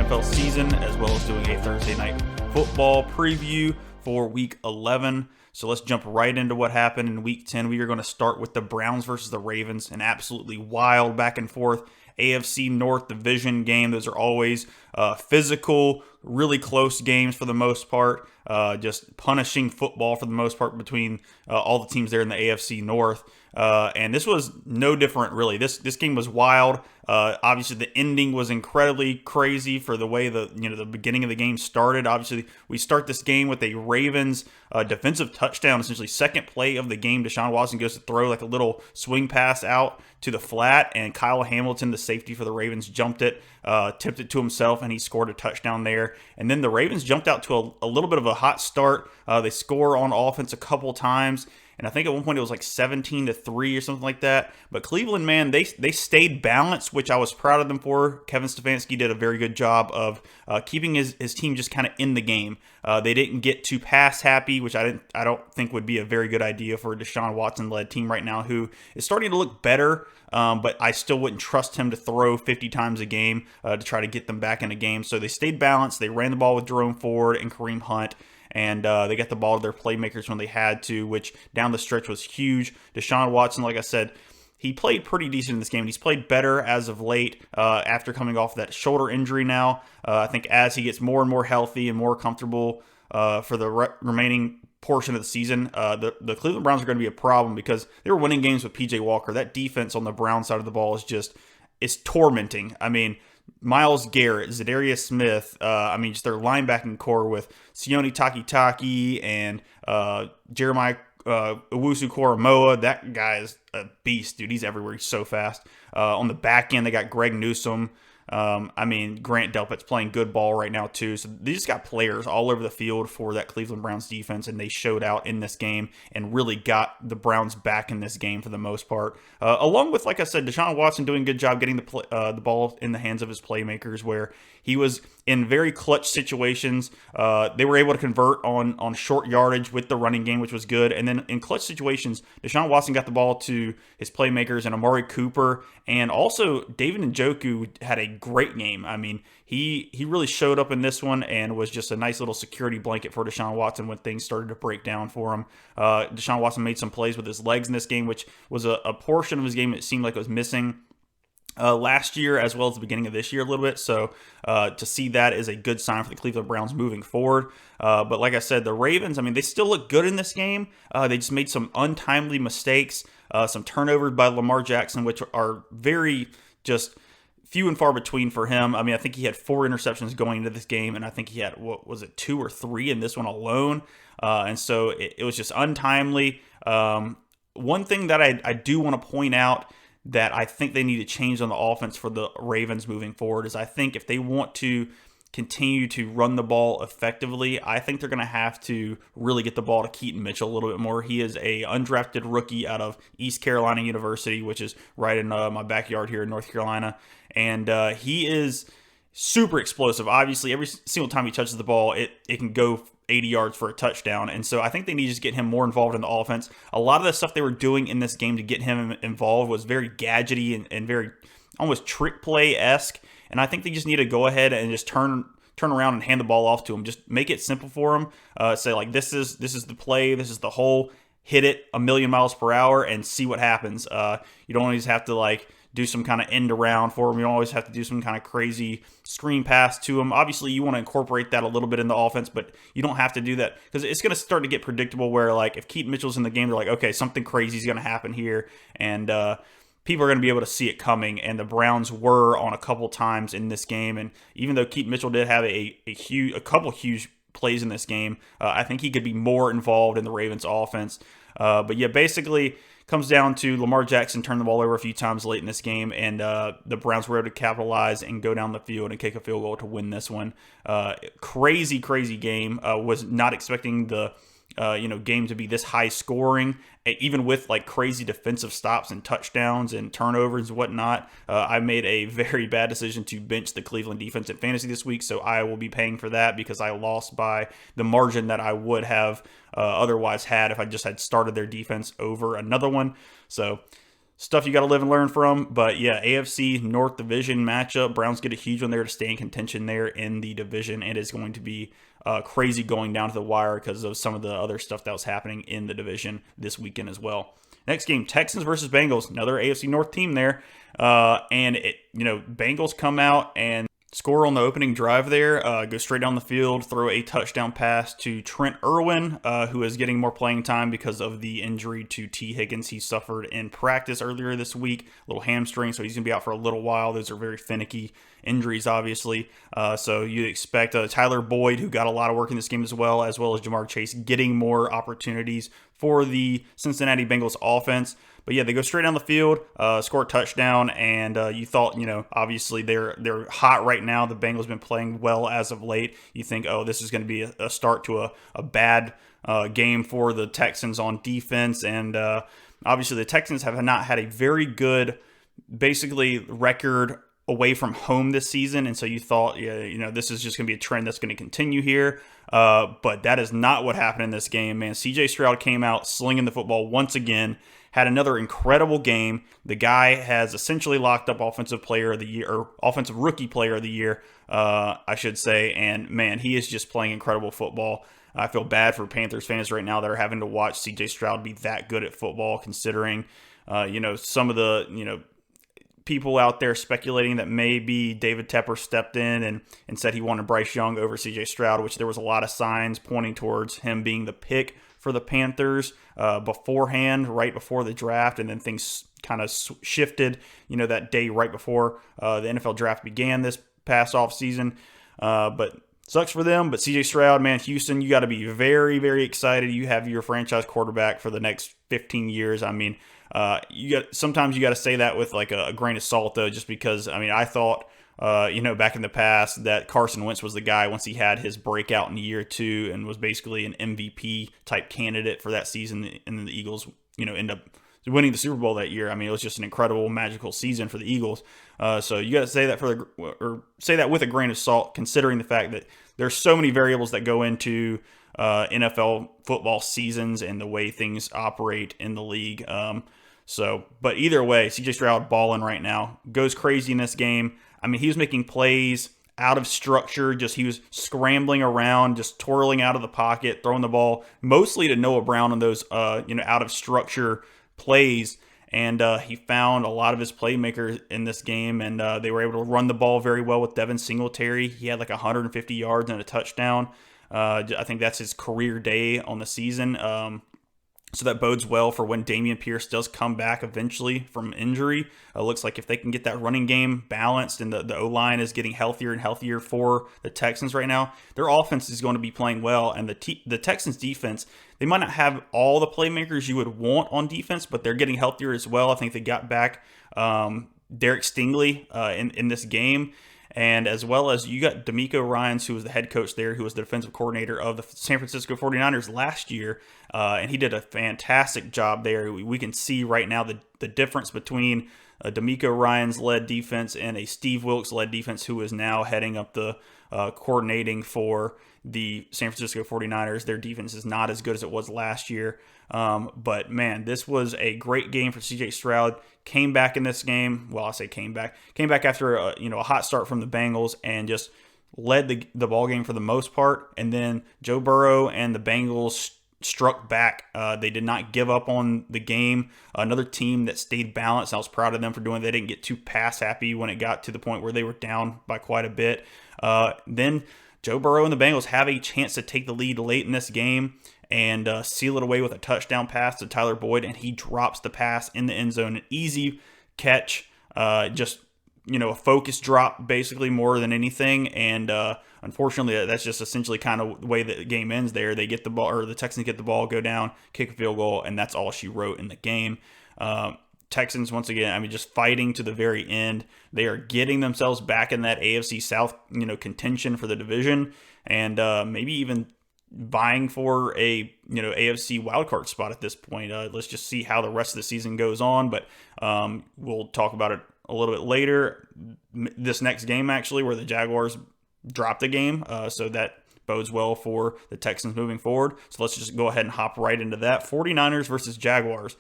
NFL season, as well as doing a Thursday night football preview for Week 11. So let's jump right into what happened in Week 10. We are going to start with the Browns versus the Ravens, an absolutely wild back and forth AFC North division game. Those are always physical, really close games for the most part, just punishing football for the most part between all the teams there in the AFC North. And this was no different, really. This game was wild. Obviously, the ending was incredibly crazy for the way the beginning of the game started. Obviously, we start this game with a Ravens defensive touchdown, essentially second play of the game. Deshaun Watson goes to throw like a little swing pass out to the flat, and Kyle Hamilton, the safety for the Ravens, jumped it, tipped it to himself, and he scored a touchdown there. And then the Ravens jumped out to a little bit of a hot start. They score on offense a couple times. And I think at one point it was like 17-3 or something like that. But Cleveland, man, they stayed balanced, which I was proud of them for. Kevin Stefanski did a very good job of keeping his team just kind of in the game. They didn't get too pass happy, which I don't think would be a very good idea for a Deshaun Watson-led team right now, who is starting to look better. But I still wouldn't trust him to throw 50 times a game to try to get them back in a game. So they stayed balanced. They ran the ball with Jerome Ford and Kareem Hunt. And they got the ball to their playmakers when they had to, which down the stretch was huge. Deshaun Watson, like I said, he played pretty decent in this game. He's played better as of late after coming off that shoulder injury now. I think as he gets more and more healthy and more comfortable for the remaining portion of the season, the Cleveland Browns are going to be a problem because they were winning games with P.J. Walker. That defense on the Browns side of the ball is tormenting. I mean, Myles Garrett, Zadarius Smith, just their linebacking core with Sione Takitaki and Jeremiah Owusu-Koramoah. That guy is a beast, dude. He's everywhere. He's so fast. On the back end, they got Greg Newsome. Grant Delpit's playing good ball right now, too. So they just got players all over the field for that Cleveland Browns defense, and they showed out in this game and really got the Browns back in this game for the most part. Along with, like I said, Deshaun Watson doing a good job getting the ball in the hands of his playmakers, where he was in very clutch situations. They were able to convert on short yardage with the running game, which was good. And then in clutch situations, Deshaun Watson got the ball to his playmakers and Amari Cooper. And also, David Njoku had a great game. I mean, he really showed up in this one and was just a nice little security blanket for Deshaun Watson when things started to break down for him. Deshaun Watson made some plays with his legs in this game, which was a portion of his game it seemed like it was missing last year as well as the beginning of this year a little bit. So to see that is a good sign for the Cleveland Browns moving forward. But like I said, the Ravens, they still look good in this game. They just made some untimely mistakes, some turnovers by Lamar Jackson, which are very just few and far between for him. I think he had 4 interceptions going into this game, and I think he had, 2 or 3 in this one alone. And so it was just untimely. One thing that I do want to point out that I think they need to change on the offense for the Ravens moving forward is I think if they want to continue to run the ball effectively, I think they're going to have to really get the ball to Keaton Mitchell a little bit more. He is a undrafted rookie out of East Carolina University, which is right in my backyard here in North Carolina. And he is super explosive. Obviously, every single time he touches the ball, it can go 80 yards for a touchdown. And so I think they need to just get him more involved in the offense. A lot of the stuff they were doing in this game to get him involved was very gadgety and very almost trick play-esque. And I think they just need to go ahead and just turn around and hand the ball off to him. Just make it simple for him. Say, like, this is the play, this is the hole, hit it a million miles per hour and see what happens. You don't always have to, do some kind of end around for him. You don't always have to do some kind of crazy screen pass to him. Obviously, you want to incorporate that a little bit in the offense, but you don't have to do that because it's going to start to get predictable where, if Keaton Mitchell's in the game, they're like, okay, something crazy is going to happen here. And people are going to be able to see it coming. And the Browns were on a couple times in this game. And even though Keaton Mitchell did have a couple huge plays in this game, I think he could be more involved in the Ravens offense. But yeah, basically comes down to Lamar Jackson turned the ball over a few times late in this game, and the Browns were able to capitalize and go down the field and kick a field goal to win this one. Crazy game. Was not expecting the game to be this high scoring, even with crazy defensive stops and touchdowns and turnovers and whatnot. I made a very bad decision to bench the Cleveland defense in fantasy this week, so I will be paying for that because I lost by the margin that I would have otherwise had if I just had started their defense over another one. So stuff you got to live and learn from. But yeah, AFC North Division matchup. Browns get a huge one there to stay in contention there in the division. It is going to be crazy going down to the wire because of some of the other stuff that was happening in the division this weekend as well. Next game, Texans versus Bengals. Another AFC North team there. Bengals come out and score on the opening drive there, go straight down the field, throw a touchdown pass to Trent Irwin, who is getting more playing time because of the injury to T. Higgins he suffered in practice earlier this week, a little hamstring, so he's going to be out for a little while. Those are very finicky injuries, obviously. So you'd expect Tyler Boyd, who got a lot of work in this game as well as Jamar Chase, getting more opportunities for the Cincinnati Bengals offense. But yeah, they go straight down the field, score a touchdown, and you thought, obviously they're hot right now. The Bengals been playing well as of late. You think, oh, this is going to be a start to a bad game for the Texans on defense. And obviously the Texans have not had a very good, basically, record away from home this season. And so you thought, this is just going to be a trend that's going to continue here. But that is not what happened in this game, man. CJ Stroud came out slinging the football once again. Had another incredible game. The guy has essentially locked up Offensive Player of the Year, or Offensive Rookie Player of the Year, I should say. And man, he is just playing incredible football. I feel bad for Panthers fans right now that are having to watch CJ Stroud be that good at football, considering, some of the, people out there speculating that maybe David Tepper stepped in and said he wanted Bryce Young over CJ Stroud, which there was a lot of signs pointing towards him being the pick for the Panthers beforehand, right before the draft, and then things kind of shifted, that day right before the NFL draft began this past offseason. But sucks for them. But CJ Stroud, man, Houston, you got to be very, very excited. You have your franchise quarterback for the next 15 years. I mean, sometimes you got to say that with like a grain of salt, though, just because, I thought, back in the past that Carson Wentz was the guy once he had his breakout in year 2 and was basically an MVP type candidate for that season. And then the Eagles, end up winning the Super Bowl that year. It was just an incredible, magical season for the Eagles. So you got to say that say that with a grain of salt, considering the fact that there's so many variables that go into NFL football seasons and the way things operate in the league. But either way, CJ Stroud balling right now, goes crazy in this game. He was making plays out of structure. He was scrambling around, just twirling out of the pocket, throwing the ball mostly to Noah Brown on those, out of structure plays. And he found a lot of his playmakers in this game, and they were able to run the ball very well with Devin Singletary. He had like 150 yards and a touchdown. I think that's his career day on the season. So that bodes well for when Dameon Pierce does come back eventually from injury. Looks like if they can get that running game balanced and the O-line is getting healthier and healthier for the Texans right now, their offense is going to be playing well. And the Texans defense, they might not have all the playmakers you would want on defense, but they're getting healthier as well. I think they got back Derek Stingley in this game. And as well as you got D'Amico Ryans, who was the head coach there, who was the defensive coordinator of the San Francisco 49ers last year. And he did a fantastic job there. We can see right now the difference between a D'Amico Ryans led defense and a Steve Wilks led defense, who is now heading up the coordinating for the San Francisco 49ers. Their defense is not as good as it was last year. But man, this was a great game for CJ Stroud. Came back in this game. Well, I say came back after a hot start from the Bengals and just led the ball game for the most part. And then Joe Burrow and the Bengals struck back. They did not give up on the game. Another team that stayed balanced. I was proud of them for doing. They didn't get too pass happy when it got to the point where they were down by quite a bit. Then Joe Burrow and the Bengals have a chance to take the lead late in this game and seal it away with a touchdown pass to Tyler Boyd, and he drops the pass in the end zone. An easy catch, just a focus drop basically more than anything. And unfortunately, that's just essentially kind of the way the game ends there. They get the ball, or the Texans get the ball, go down, kick a field goal, and that's all she wrote in the game. Texans, once again, just fighting to the very end. They are getting themselves back in that AFC South, contention for the division, and maybe even vying for a AFC wildcard spot at this point. Let's just see how the rest of the season goes on, but we'll talk about it a little bit later. This next game, actually, where the Jaguars dropped the game, so that bodes well for the Texans moving forward. So let's just go ahead and hop right into that. 49ers versus Jaguars.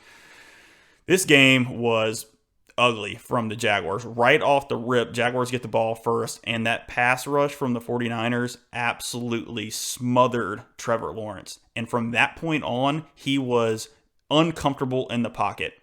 This game was ugly from the Jaguars. Right off the rip, Jaguars get the ball first, and that pass rush from the 49ers absolutely smothered Trevor Lawrence. And from that point on, he was uncomfortable in the pocket.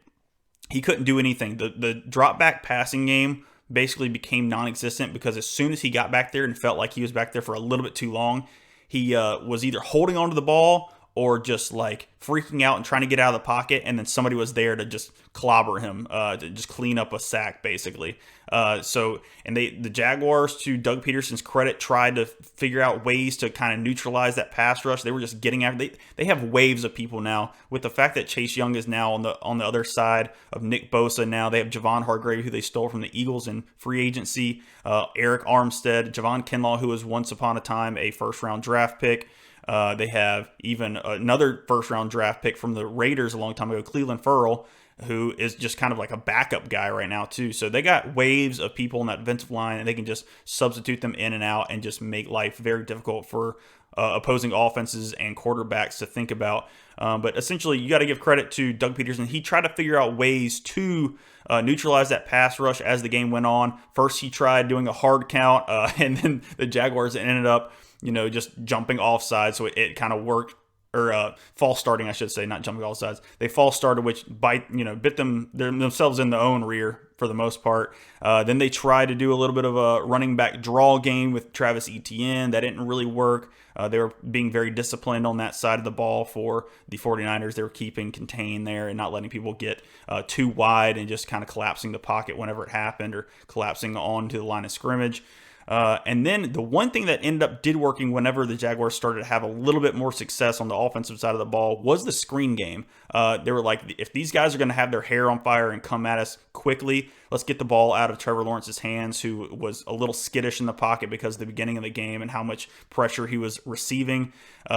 He couldn't do anything. The drop back passing game basically became non-existent because as soon as he got back there and felt like he was back there for a little bit too long, he was either holding onto the ball or just like freaking out and trying to get out of the pocket, and then somebody was there to just clobber him, to just clean up a sack, basically. The Jaguars, to Doug Peterson's credit, tried to figure out ways to kind of neutralize that pass rush. They were just getting after. They have waves of people now. With the fact that Chase Young is now on the other side of Nick Bosa, now they have Javon Hargrave, who they stole from the Eagles in free agency. Eric Armstead, Javon Kinlaw, who was once upon a time a first-round draft pick. They have even another first-round draft pick from the Raiders a long time ago, Cleveland Ferrell, who is just kind of like a backup guy right now, too. So they got waves of people in that defensive line, and they can just substitute them in and out and just make life very difficult for opposing offenses and quarterbacks to think about. But essentially, you got to give credit to Doug Peterson. He tried to figure out ways to neutralize that pass rush as the game went on. First, he tried doing a hard count, and then the Jaguars ended up just jumping offside, so it kind of worked, or false starting, I should say, not jumping offsides. They false started, which bit themselves in their own rear for the most part. Then they tried to do a little bit of a running back draw game with Travis Etienne. That didn't really work. They were being very disciplined on that side of the ball for the 49ers. They were keeping contained there and not letting people get too wide and just kind of collapsing the pocket whenever it happened, or collapsing onto the line of scrimmage. And then the one thing that did working whenever the Jaguars started to have a little bit more success on the offensive side of the ball was the screen game. They were like, if these guys are going to have their hair on fire and come at us quickly, let's get the ball out of Trevor Lawrence's hands, who was a little skittish in the pocket because of the beginning of the game and how much pressure he was receiving.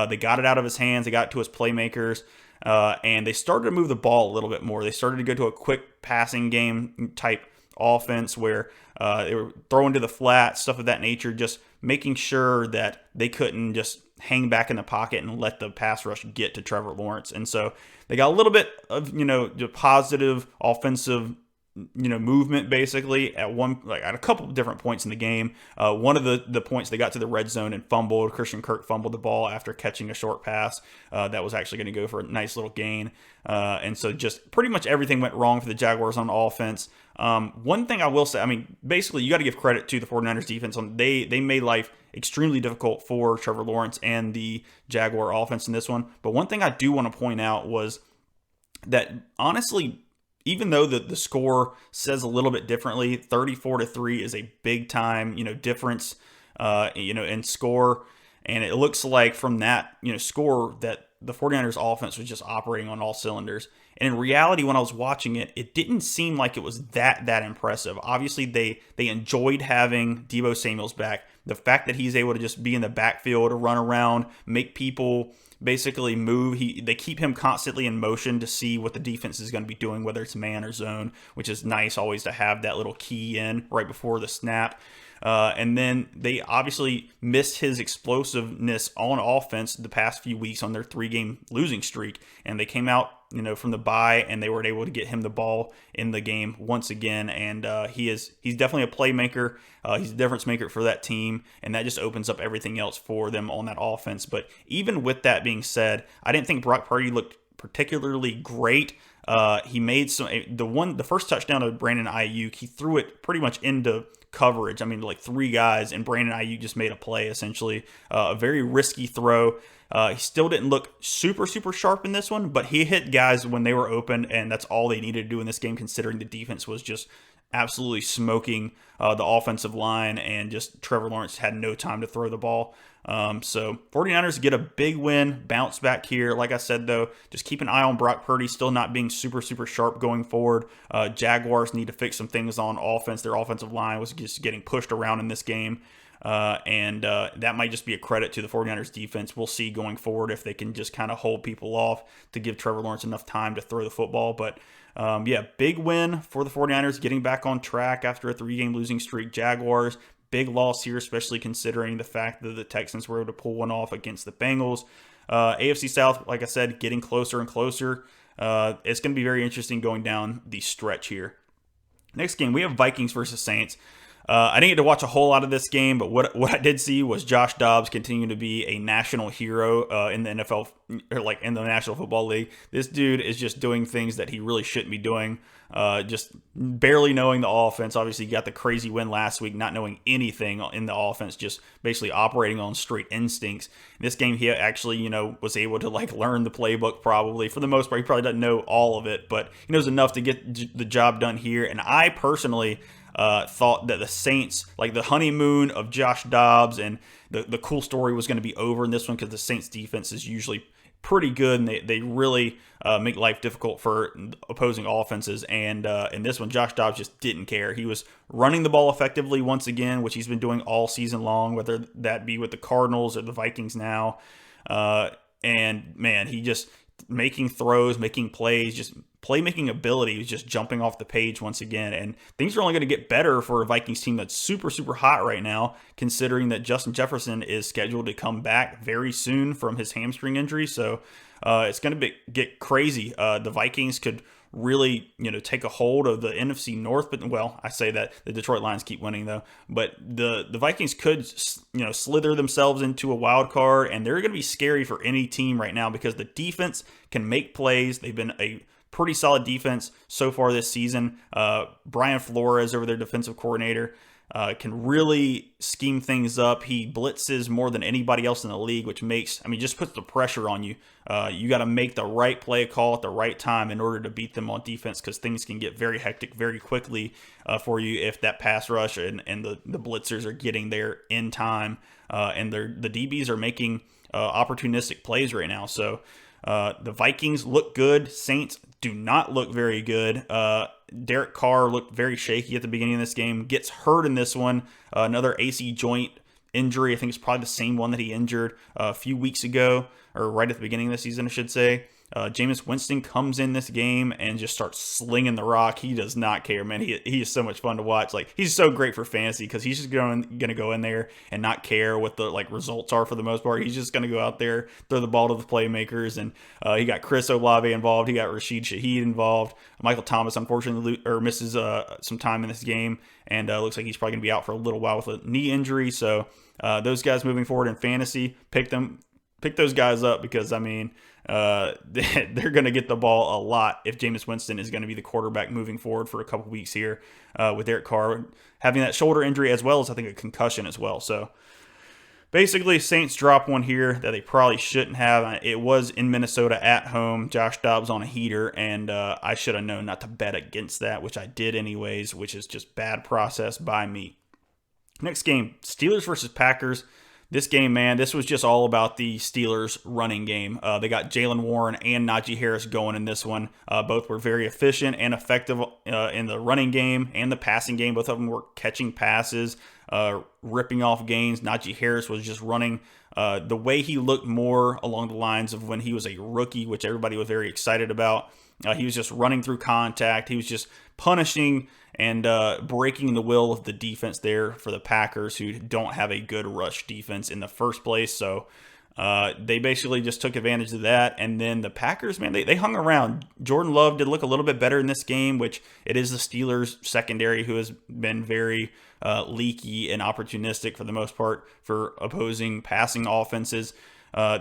They got it out of his hands. They got it to his playmakers. And they started to move the ball a little bit more. They started to go to a quick passing game type offense where they were throwing to the flat, stuff of that nature, just making sure that they couldn't just hang back in the pocket and let the pass rush get to Trevor Lawrence. And so they got a little bit of, positive offensive, movement basically at a couple of different points in the game. One of the points, they got to the red zone and fumbled. Christian Kirk fumbled the ball after catching a short pass that was actually going to go for a nice little gain. And so just pretty much everything went wrong for the Jaguars on offense. One thing I will say, basically you got to give credit to the 49ers defense. They made life extremely difficult for Trevor Lawrence and the Jaguar offense in this one. But one thing I do want to point out was that, honestly, even though the score says a little bit differently, 34-3 is a big time, difference, in score. And it looks like from that, score that the 49ers offense was just operating on all cylinders. And in reality, when I was watching it, it didn't seem like it was that impressive. Obviously, they enjoyed having Deebo Samuel's back. The fact that he's able to just be in the backfield, run around, make people basically move. They keep him constantly in motion to see what the defense is going to be doing, whether it's man or zone, which is nice always to have that little key in right before the snap. And then they obviously missed his explosiveness on offense the past few weeks on their 3-game losing streak. And they came out, from the bye, and they were able to get him the ball in the game once again. And he's definitely a playmaker. He's a difference maker for that team, and that just opens up everything else for them on that offense. But even with that being said, I didn't think Brock Purdy looked particularly great. He made the first touchdown of Brandon Ayuk, he threw it pretty much into coverage. Like 3 guys, and Brandon Ayuk just made a play, essentially. A very risky throw. He still didn't look super sharp in this one, but he hit guys when they were open, and that's all they needed to do in this game, considering the defense was just absolutely smoking the offensive line, and just Trevor Lawrence had no time to throw the ball. So 49ers get a big win, bounce back here. Like I said, though, just keep an eye on Brock Purdy still not being super sharp going forward. Jaguars need to fix some things on offense. Their offensive line was just getting pushed around in this game. And that might just be a credit to the 49ers defense. We'll see going forward if they can just kind of hold people off to give Trevor Lawrence enough time to throw the football. But big win for the 49ers, getting back on track after a 3-game losing streak. Jaguars, big loss here, especially considering the fact that the Texans were able to pull one off against the Bengals. AFC South, like I said, getting closer and closer. It's going to be very interesting going down the stretch here. Next game, we have Vikings versus Saints. I didn't get to watch a whole lot of this game, but what I did see was Josh Dobbs continuing to be a national hero in the NFL, or like in the National Football League. This dude is just doing things that he really shouldn't be doing. Just barely knowing the offense. Obviously, he got the crazy win last week, not knowing anything in the offense, just basically operating on straight instincts. In this game, he actually, was able to like learn the playbook probably. For the most part, he probably doesn't know all of it, but he knows enough to get the job done here. And I personally thought that the Saints, like the honeymoon of Josh Dobbs and the cool story was going to be over in this one because the Saints defense is usually pretty good and they really make life difficult for opposing offenses. And in this one, Josh Dobbs just didn't care. He was running the ball effectively once again, which he's been doing all season long, whether that be with the Cardinals or the Vikings now. And man, he just making throws, making plays, just playmaking ability is just jumping off the page once again. And things are only going to get better for a Vikings team that's super, super hot right now, considering that Justin Jefferson is scheduled to come back very soon from his hamstring injury. So it's going to get crazy. The Vikings could really, take a hold of the NFC North. But, well, I say that the Detroit Lions keep winning, though. But the Vikings could, slither themselves into a wild card, and they're going to be scary for any team right now because the defense can make plays. They've been a pretty solid defense so far this season. Brian Flores, over their defensive coordinator, can really scheme things up. He blitzes more than anybody else in the league, which just puts the pressure on you. You got to make the right play call at the right time in order to beat them on defense because things can get very hectic very quickly for you if that pass rush and the blitzers are getting there in time. And the DBs are making opportunistic plays right now. So the Vikings look good. Saints do not look very good. Derek Carr looked very shaky at the beginning of this game. Gets hurt in this one. Another AC joint injury. I think it's probably the same one that he injured a few weeks ago, or right at the beginning of the season, I should say. Jameis Winston comes in this game and just starts slinging the rock. He does not care, man. He is so much fun to watch. Like, he's so great for fantasy because he's just going to go in there and not care what the results are for the most part. He's just going to go out there, throw the ball to the playmakers, and he got Chris Olave involved. He got Rashid Shaheed involved. Michael Thomas unfortunately misses some time in this game, and looks like he's probably going to be out for a little while with a knee injury. So those guys moving forward in fantasy, pick those guys up because they're going to get the ball a lot if Jameis Winston is going to be the quarterback moving forward for a couple weeks here with Derek Carr having that shoulder injury as well as I think a concussion as well. So basically Saints drop one here that they probably shouldn't have. It was in Minnesota at home. Josh Dobbs on a heater, and I should have known not to bet against that, which I did anyways, which is just bad process by me. Next game, Steelers versus Packers. This game, man, this was just all about the Steelers running game. They got Jaylen Warren and Najee Harris going in this one. Both were very efficient and effective in the running game and the passing game. Both of them were catching passes, ripping off gains. Najee Harris was just running the way he looked more along the lines of when he was a rookie, which everybody was very excited about. He was just running through contact. He was just punishing and breaking the will of the defense there for the Packers, who don't have a good rush defense in the first place. So they basically just took advantage of that. And then the Packers, man, they hung around. Jordan Love did look a little bit better in this game, which it is the Steelers secondary who has been very leaky and opportunistic for the most part for opposing passing offenses.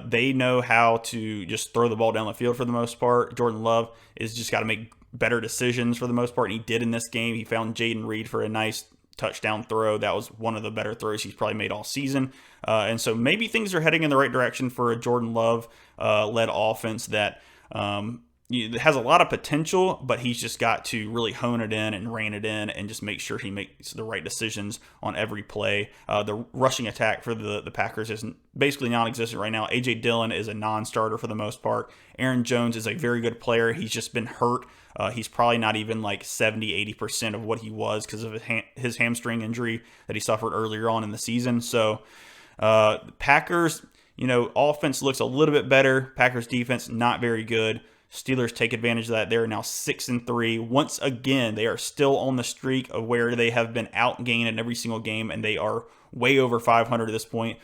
They know how to just throw the ball down the field for the most part. Jordan Love is just got to make better decisions for the most part, and he did in this game. He found Jaden Reed for a nice touchdown throw. That was one of the better throws he's probably made all season. And so maybe things are heading in the right direction for a Jordan Love led offense that it has a lot of potential, but he's just got to really hone it in and rein it in and just make sure he makes the right decisions on every play. The rushing attack for the Packers is basically non-existent right now. A.J. Dillon is a non-starter for the most part. Aaron Jones is a very good player. He's just been hurt. He's probably not even like 70-80% of what he was because of his hamstring injury that he suffered earlier on in the season. So Packers, offense looks a little bit better. Packers defense, not very good. Steelers take advantage of that. They're now 6-3. Once again, they are still on the streak of where they have been outgained in every single game, and they are way over 500 at this point,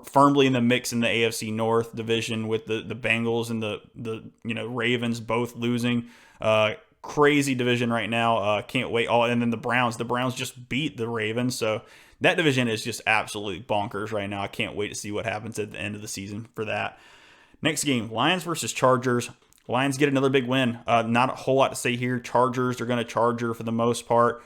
firmly in the mix in the AFC North division with the Bengals and the Ravens both losing. Crazy division right now. Can't wait. And then the Browns. The Browns just beat the Ravens, so that division is just absolutely bonkers right now. I can't wait to see what happens at the end of the season for that. Next game, Lions versus Chargers. Lions get another big win. Not a whole lot to say here. Chargers are going to charger for the most part.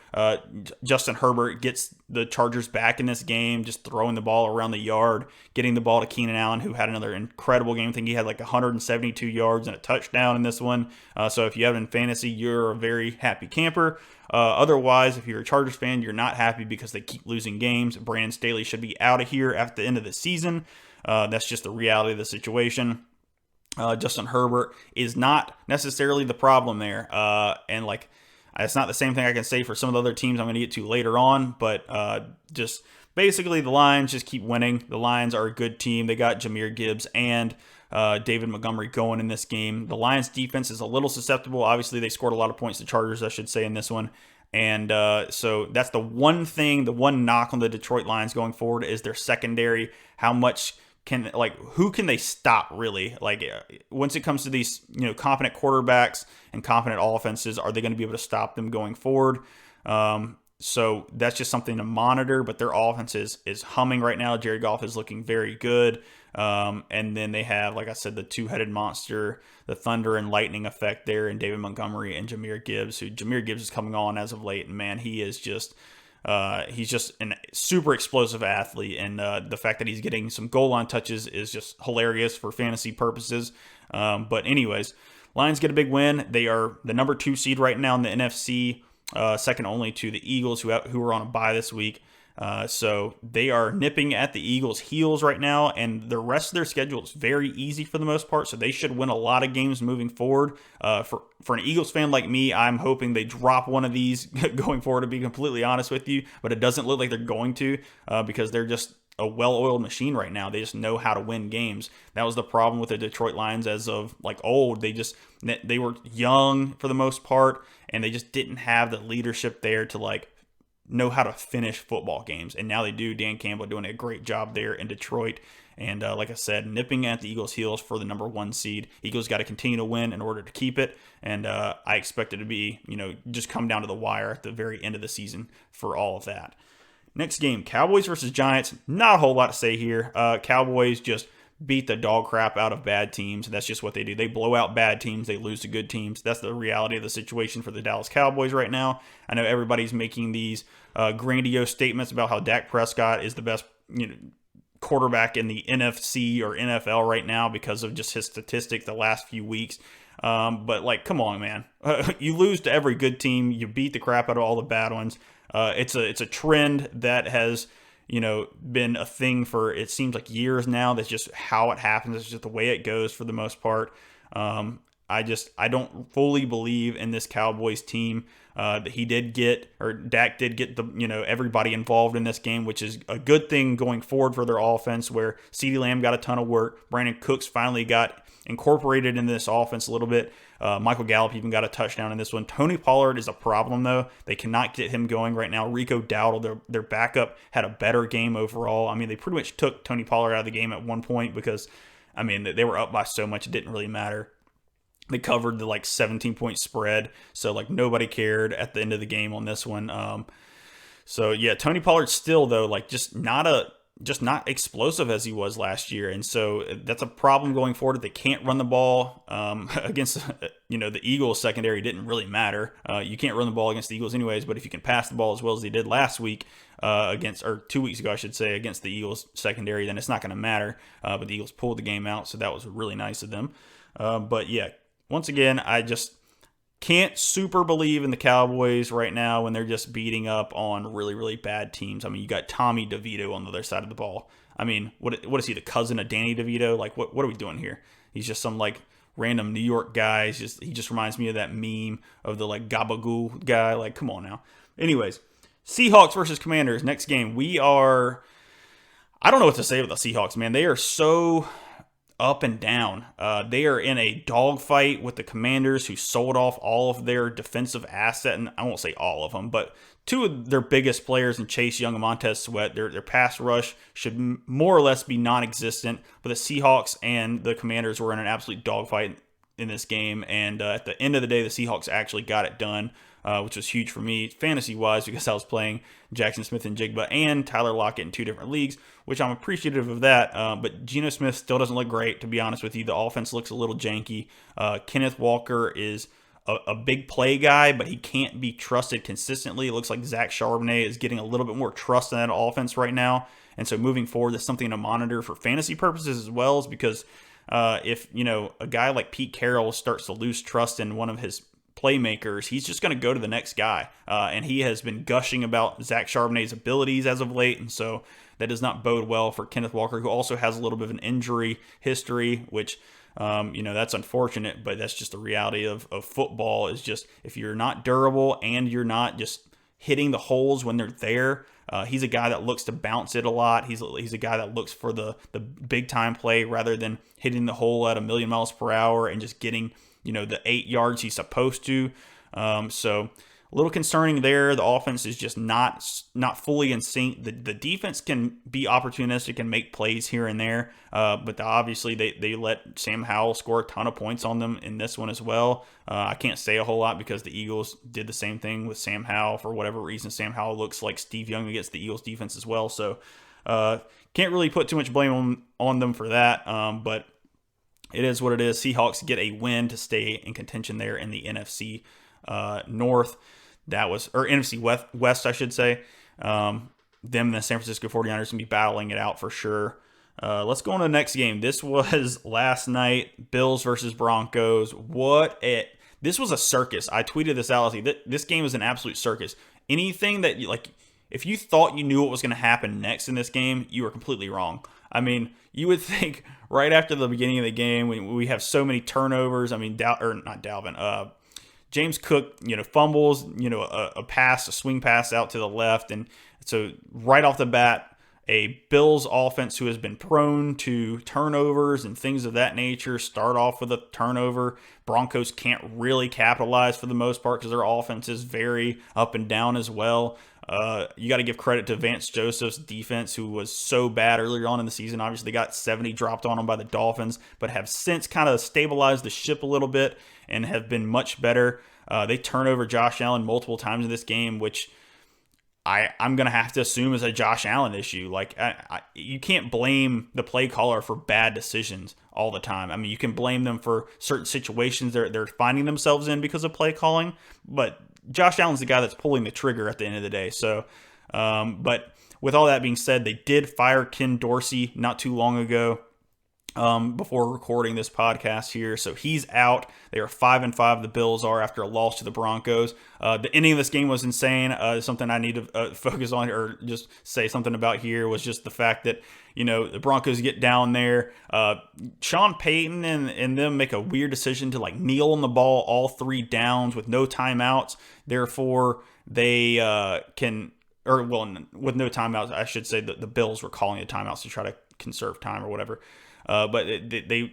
Justin Herbert gets the Chargers back in this game, just throwing the ball around the yard, getting the ball to Keenan Allen, who had another incredible game. I think he had like 172 yards and a touchdown in this one. So if you have it in fantasy, you're a very happy camper. Otherwise, if you're a Chargers fan, you're not happy because they keep losing games. Brandon Staley should be out of here at the end of the season. That's just the reality of the situation. Justin Herbert is not necessarily the problem there. And it's not the same thing I can say for some of the other teams I'm going to get to later on, but just basically the Lions just keep winning. The Lions are a good team. They got Jahmyr Gibbs and David Montgomery going in this game. The Lions defense is a little susceptible. Obviously, they scored a lot of points to Chargers, I should say, in this one. And so that's the one thing, the one knock on the Detroit Lions going forward is their secondary. How much who can they stop really? Once it comes to these, competent quarterbacks and competent offenses, are they going to be able to stop them going forward? So that's just something to monitor, but their offense is humming right now. Jared Goff is looking very good. And then they have, like I said, the two-headed monster, the thunder and lightning effect there in David Montgomery and Jahmyr Gibbs, Jahmyr Gibbs is coming on as of late. And man, he is just, he's just a super explosive athlete, and the fact that he's getting some goal line touches is just hilarious for fantasy purposes. But anyways, Lions get a big win. They are the number 2 seed right now in the NFC, second only to the Eagles, who are on a bye this week. So they are nipping at the Eagles' heels right now, and the rest of their schedule is very easy for the most part, so they should win a lot of games moving forward. For an Eagles fan like me, I'm hoping they drop one of these going forward, to be completely honest with you, but it doesn't look like they're going to, because they're just a well-oiled machine right now. They just know how to win games. That was the problem with the Detroit Lions as of old. They were young for the most part, and they just didn't have the leadership there to know how to finish football games, and now they do. Dan Campbell doing a great job there in Detroit, and like I said, nipping at the Eagles' heels for the number 1 seed. Eagles got to continue to win in order to keep it, and I expect it to be, just come down to the wire at the very end of the season for all of that. Next game, Cowboys versus Giants. Not a whole lot to say here. Cowboys just beat the dog crap out of bad teams. That's just what they do. They blow out bad teams. They lose to good teams. That's the reality of the situation for the Dallas Cowboys right now. I know everybody's making these grandiose statements about how Dak Prescott is the best quarterback in the NFC or NFL right now because of just his statistics the last few weeks. But come on, man. You lose to every good team. You beat the crap out of all the bad ones. It's a trend that has been a thing for, it seems like, years now. That's just how it happens. It's just the way it goes for the most part. I don't fully believe in this Cowboys team. That Dak did get everybody involved in this game, which is a good thing going forward for their offense, where CeeDee Lamb got a ton of work. Brandon Cooks finally got incorporated into this offense a little bit. Michael Gallup even got a touchdown in this one. Tony Pollard is a problem, though. They cannot get him going right now. Rico Dowdle, their backup, had a better game overall. I mean, they pretty much took Tony Pollard out of the game at one point because, they were up by so much it didn't really matter. They covered the 17-point spread, so nobody cared at the end of the game on this one. So yeah, Tony Pollard still, though, just not explosive as he was last year, and so that's a problem going forward. They can't run the ball against the Eagles secondary. Didn't really matter. You can't run the ball against the Eagles anyways, but if you can pass the ball as well as they did last week or 2 weeks ago, I should say, against the Eagles secondary, then it's not going to matter. But the Eagles pulled the game out, so that was really nice of them. But yeah, once again, I just can't super believe in the Cowboys right now when they're just beating up on really, really bad teams. You got Tommy DeVito on the other side of the ball. What is he, the cousin of Danny DeVito? What are we doing here? He's just some random New York guy. He just reminds me of that meme of the Gabagool guy. Come on now. Anyways, Seahawks versus Commanders. Next game. I don't know what to say about the Seahawks, man. They are so up and down. They are in a dogfight with the Commanders, who sold off all of their defensive asset, and I won't say all of them, but two of their biggest players in Chase Young and Montez Sweat. Their pass rush should more or less be non-existent, but the Seahawks and the Commanders were in an absolute dogfight in this game, and at the end of the day, the Seahawks actually got it done, which was huge for me fantasy-wise because I was playing Jackson Smith and Jigba and Tyler Lockett in two different leagues, which I'm appreciative of that, but Geno Smith still doesn't look great, to be honest with you. The offense looks a little janky. Kenneth Walker is a big play guy, but he can't be trusted consistently. It looks like Zach Charbonnet is getting a little bit more trust in that offense right now, and so moving forward, that's something to monitor for fantasy purposes as well, is because if a guy like Pete Carroll starts to lose trust in one of his playmakers, he's just going to go to the next guy. And he has been gushing about Zach Charbonnet's abilities as of late, and so that does not bode well for Kenneth Walker, who also has a little bit of an injury history, which that's unfortunate, but that's just the reality of football. Is just, if you're not durable and you're not just hitting the holes when they're there, he's a guy that looks to bounce it a lot. He's a guy that looks for the big time play rather than hitting the hole at 1,000,000 miles per hour and just getting the 8 yards he's supposed to. So a little concerning there. The offense is just not fully in sync. The defense can be opportunistic and make plays here and there, but obviously they let Sam Howell score a ton of points on them in this one as well. I can't say a whole lot because the Eagles did the same thing with Sam Howell. For whatever reason, Sam Howell looks like Steve Young against the Eagles defense as well. So can't really put too much blame on them for that, but it is what it is. Seahawks get a win to stay in contention there in the NFC North. Or NFC West, I should say. Them and the San Francisco 49ers going to be battling it out for sure. Let's go on to the next game. This was last night, Bills versus Broncos. This was a circus. I tweeted this out. This game was an absolute circus. Anything that, if you thought you knew what was going to happen next in this game, you were completely wrong. I mean, you would think right after the beginning of the game, we have so many turnovers. I mean, not Dalvin. James Cook, fumbles, a swing pass out to the left. And so right off the bat, a Bills offense who has been prone to turnovers and things of that nature start off with a turnover. Broncos can't really capitalize for the most part because their offense is very up and down as well. You got to give credit to Vance Joseph's defense, who was so bad earlier on in the season. Obviously, they got 70 dropped on them by the Dolphins, but have since kind of stabilized the ship a little bit and have been much better. They turn over Josh Allen multiple times in this game, which I'm going to have to assume is a Josh Allen issue. You can't blame the play caller for bad decisions all the time. I mean, you can blame them for certain situations they're finding themselves in because of play calling, but Josh Allen's the guy that's pulling the trigger at the end of the day. So, but with all that being said, they did fire Ken Dorsey not too long ago. Before recording this podcast here. So he's out. They are 5-5. The Bills are, after a loss to the Broncos. The ending of this game was insane. Something I need to focus on, or just say something about here, was just the fact that, the Broncos get down there. Sean Payton and them make a weird decision to kneel on the ball all 3 downs with no timeouts. Therefore, they with no timeouts, I should say that the Bills were calling the timeouts to try to conserve time or whatever. But they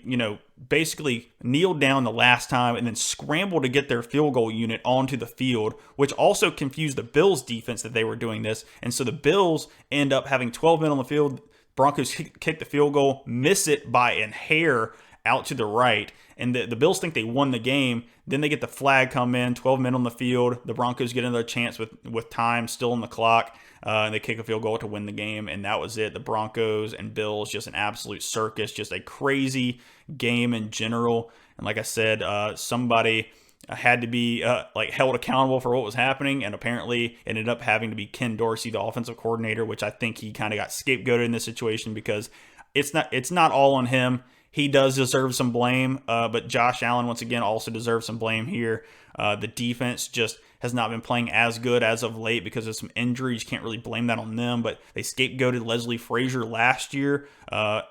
basically kneeled down the last time and then scrambled to get their field goal unit onto the field, which also confused the Bills defense that they were doing this. And so the Bills end up having 12 men on the field. Broncos kick the field goal, miss it by a hair out to the right. And the Bills think they won the game. Then they get the flag come in, 12 men on the field. The Broncos get another chance with time still on the clock. And they kick a field goal to win the game, and that was it. The Broncos and Bills, just an absolute circus, just a crazy game in general. And like I said, somebody had to be held accountable for what was happening, and apparently ended up having to be Ken Dorsey, the offensive coordinator, which I think he kind of got scapegoated in this situation because it's not all on him. He does deserve some blame, but Josh Allen, once again, also deserves some blame here. The defense just has not been playing as good as of late because of some injuries. You can't really blame that on them, but they scapegoated Leslie Frazier last year,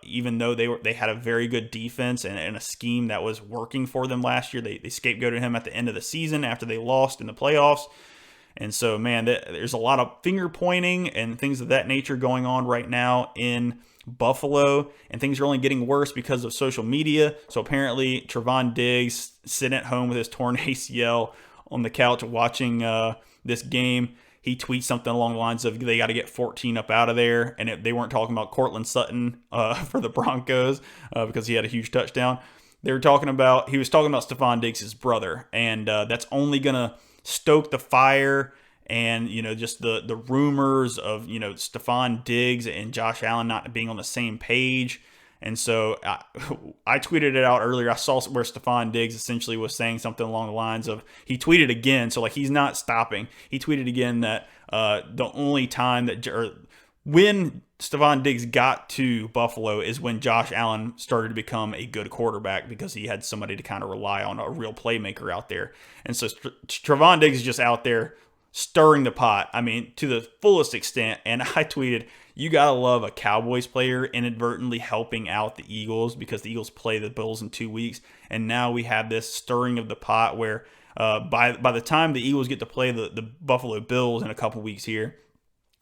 even though they had a very good defense and a scheme that was working for them last year. They scapegoated him at the end of the season after they lost in the playoffs. And so, man, there's a lot of finger pointing and things of that nature going on right now in Buffalo, and things are only getting worse because of social media. So apparently Trevon Diggs sitting at home with his torn ACL on the couch watching this game. He tweets something along the lines of they got to get 14 up out of there, and they weren't talking about Cortland Sutton for the Broncos because he had a huge touchdown. He was talking about Stephon Diggs' brother, and that's only gonna stoke the fire. And, just the rumors of, Stephon Diggs and Josh Allen not being on the same page. And so I tweeted it out earlier. I saw where Stephon Diggs essentially was saying something along the lines of, he tweeted again, so like he's not stopping. He tweeted again that the only time when Stephon Diggs got to Buffalo is when Josh Allen started to become a good quarterback because he had somebody to kind of rely on, a real playmaker out there. And so Trevon Diggs is just out there stirring the pot, to the fullest extent. And I tweeted, you got to love a Cowboys player inadvertently helping out the Eagles, because the Eagles play the Bills in 2 weeks. And now we have this stirring of the pot where by the time the Eagles get to play the Buffalo Bills in a couple weeks here,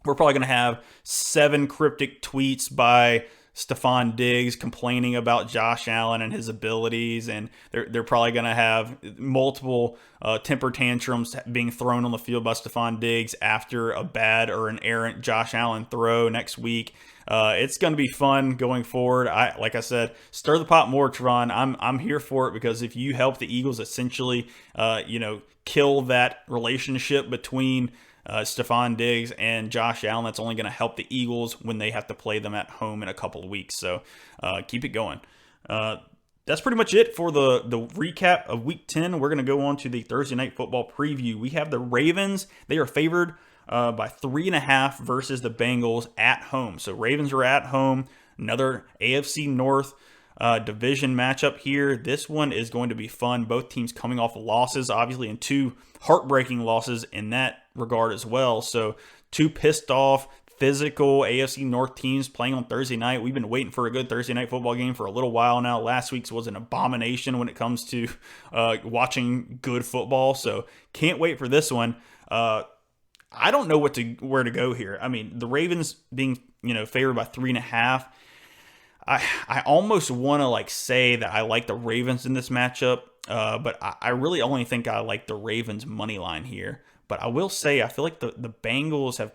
we're probably going to have 7 cryptic tweets by Stephon Diggs complaining about Josh Allen and his abilities, and they're probably going to have multiple temper tantrums being thrown on the field by Stephon Diggs after a bad or an errant Josh Allen throw next week. It's going to be fun going forward. Like I said, stir the pot more, Trevon. I'm here for it, because if you help the Eagles essentially, kill that relationship between Stephon Diggs and Josh Allen, that's only going to help the Eagles when they have to play them at home in a couple of weeks. So keep it going. That's pretty much it for the recap of Week 10. We're going to go on to the Thursday Night Football preview. We have the Ravens. They are favored by 3.5 versus the Bengals at home. So Ravens are at home. Another AFC North division matchup here. This one is going to be fun. Both teams coming off losses, obviously, and 2 heartbreaking losses in that regard as well. So 2 pissed off, physical AFC North teams playing on Thursday night. We've been waiting for a good Thursday night football game for a little while now. Last week's was an abomination when it comes to watching good football. So can't wait for this one. I don't know where to go here. The Ravens being favored by 3.5. I almost want to say that I like the Ravens in this matchup, but I really only think I like the Ravens money line here. But I will say, I feel like the Bengals have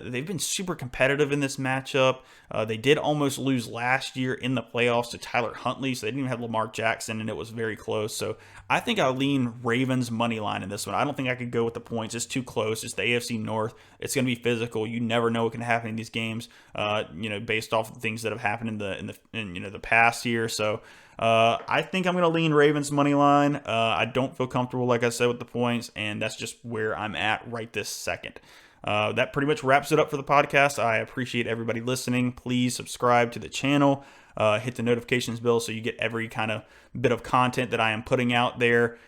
they've been super competitive in this matchup. They did almost lose last year in the playoffs to Tyler Huntley, so they didn't even have Lamar Jackson, and it was very close. So I think I'll lean Ravens money line in this one. I don't think I could go with the points. It's too close. It's the AFC North. It's going to be physical. You never know what can happen in these games, based off of things that have happened in the past here. So I think I'm going to lean Ravens money line. I don't feel comfortable, like I said, with the points, and that's just where I'm at right this second. That pretty much wraps it up for the podcast. I appreciate everybody listening. Please subscribe to the channel. Hit the notifications bell so you get every kind of bit of content that I am putting out there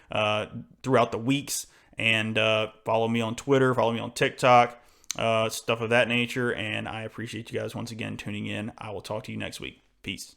throughout the weeks. And follow me on Twitter, follow me on TikTok, stuff of that nature. And I appreciate you guys once again tuning in. I will talk to you next week. Peace.